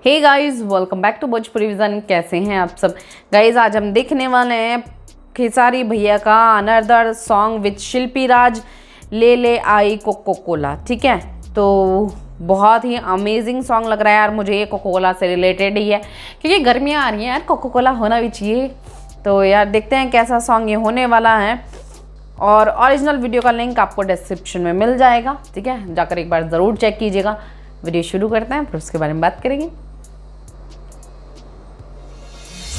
हे guys, welcome back to Bhojpuri Vision. कैसे हैं आप सब गाइस? आज हम देखने वाले हैं खेसारी भैया का अनदर सॉन्ग विद शिल्पी राज, ले ले आई कोको कोला। ठीक है, तो बहुत ही अमेजिंग सॉन्ग लग रहा है यार मुझे। ये कोको कोला से रिलेटेड ही है क्योंकि गर्मियाँ आ रही हैं यार, कोको कोला होना भी चाहिए। तो यार देखते हैं कैसा सॉन्ग ये होने वाला है। और ओरिजिनल वीडियो का लिंक आपको डिस्क्रिप्शन में मिल जाएगा। ठीक है, जाकर एक बार ज़रूर चेक कीजिएगा। वीडियो शुरू करते हैं, फिर उसके बारे में बात करेंगे।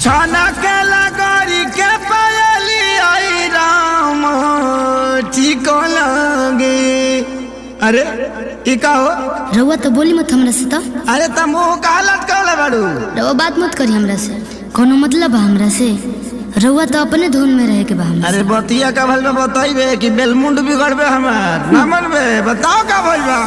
छाना के लगोरी के पायली आई राम ठीक लगे। अरे ई का हो? रउआ तो बोली मत हमरा से। तो अरे तमो का लटकल बाड़ू? रउआ बात मत करी हमरा से, कोनो मतलब बा हमरा से? रउआ तो अपने धुन में रहे के बा हमरा। अरे बतिया का भल में बताइबे कि बेलमुंड बिगड़बे हमार ना मनबे? बताओ का भल बा।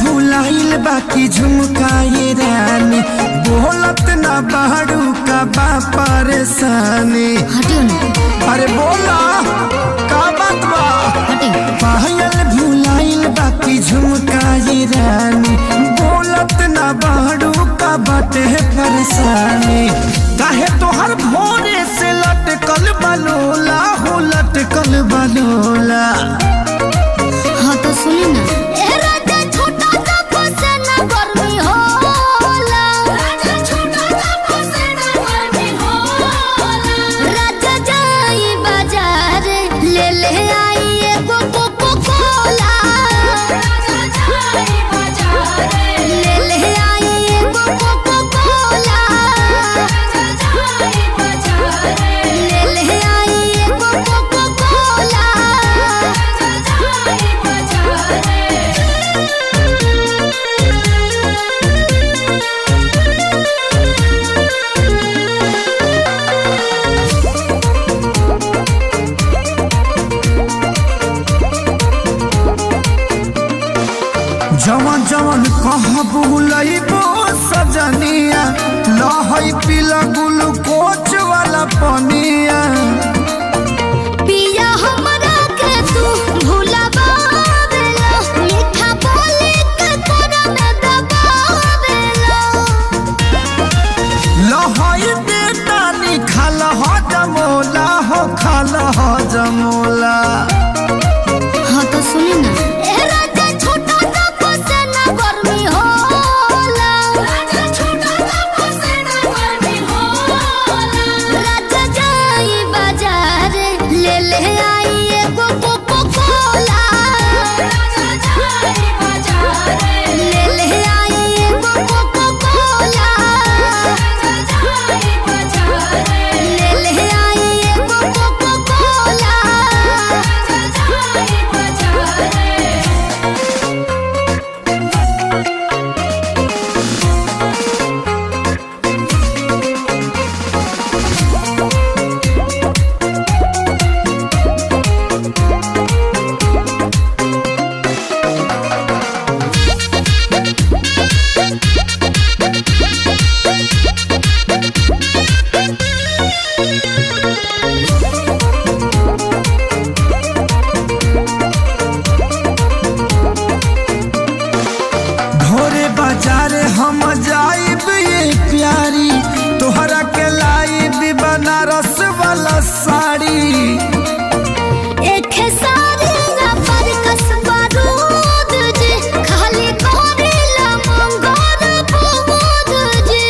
भुलाइल बाकी झुमकाए रानी, बोलत ना बाड़ू का बा परेशानी। हटियो ना। अरे बोला का बात बा? हटियो। पायल भुलाइल बाकी झुमकाए रानी, बोलत ना बाड़ू का बाटे परेशानी। काहे तोहर भोरे से लटकल बलोला हो, लटकल बलोला। हाँ तो सुनी ना। जवन जवन कहाँ बुलइबो सजनिया, लहई पीला ग्लूकोच वाला पनिया। पिया हमरा के तू भुलावेला, मीठा बोली के तोरा में दबावेला। लहई बेटा निखाल हो जमोला हो, खाल हो जमोला। हाँ तो सुनी ना। हम जाइब ये प्यारी, तोहरा के लाइब बनारस वाला साड़ी। एक सारी ना पर कसबा रूद जी, खाली कोरेला मंगोर पूद जी।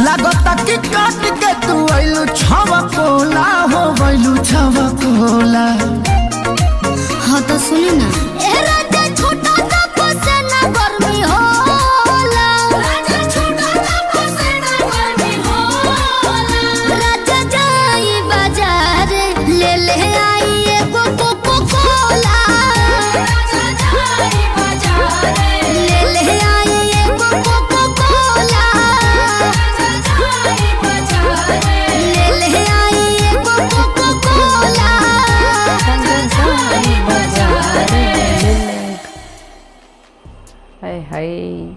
लागता कि काट के तू आइलू छवा कोला हो, गइलू छवा कोला। हाँ तो सुनी ना। ले भाई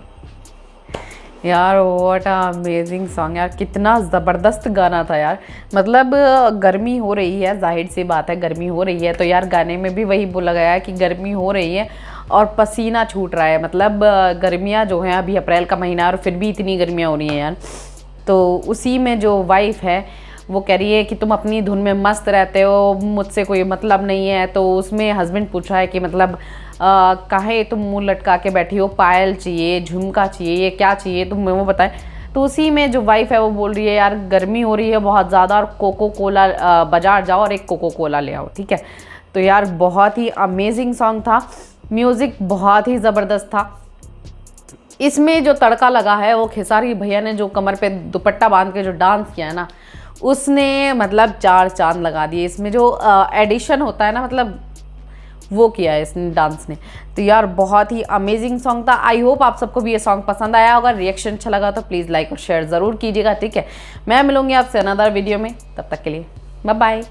यार, व्हाट अमेजिंग सॉन्ग यार, कितना ज़बरदस्त गाना था यार। मतलब गर्मी हो रही है, जाहिर सी बात है गर्मी हो रही है, तो यार गाने में भी वही बोला गया है कि गर्मी हो रही है और पसीना छूट रहा है। मतलब गर्मियाँ जो हैं, अभी अप्रैल का महीना और फिर भी इतनी गर्मियाँ हो रही हैं यार। तो उसी में जो वाइफ है वो कह रही है कि तुम अपनी धुन में मस्त रहते हो, मुझसे कोई मतलब नहीं है। तो उसमें हस्बैंड पूछ रहा है कि मतलब काहे तुम मुंह लटका के बैठी हो, पायल चाहिए, झुमका चाहिए, ये क्या चाहिए तुम वो बताएं। तो उसी में जो वाइफ है वो बोल रही है यार गर्मी हो रही है बहुत ज़्यादा और कोको कोला बाज़ार जाओ और एक कोको कोला ले आओ, ठीक है। तो यार बहुत ही अमेजिंग सॉन्ग था, म्यूज़िक बहुत ही ज़बरदस्त था। इसमें जो तड़का लगा है वो खेसारी भैया ने जो कमर पे दुपट्टा बांध के जो डांस किया है ना, उसने मतलब 4 चांद लगा दिए। इसमें जो एडिशन होता है ना, मतलब वो किया है इसने डांस ने। तो यार बहुत ही अमेजिंग सॉन्ग था। आई होप आप सबको भी ये सॉन्ग पसंद आया होगा। रिएक्शन अच्छा लगा तो प्लीज़ लाइक और शेयर ज़रूर कीजिएगा, ठीक है। मैं मिलूंगी आपसे अनदर वीडियो में, तब तक के लिए बाय बाय।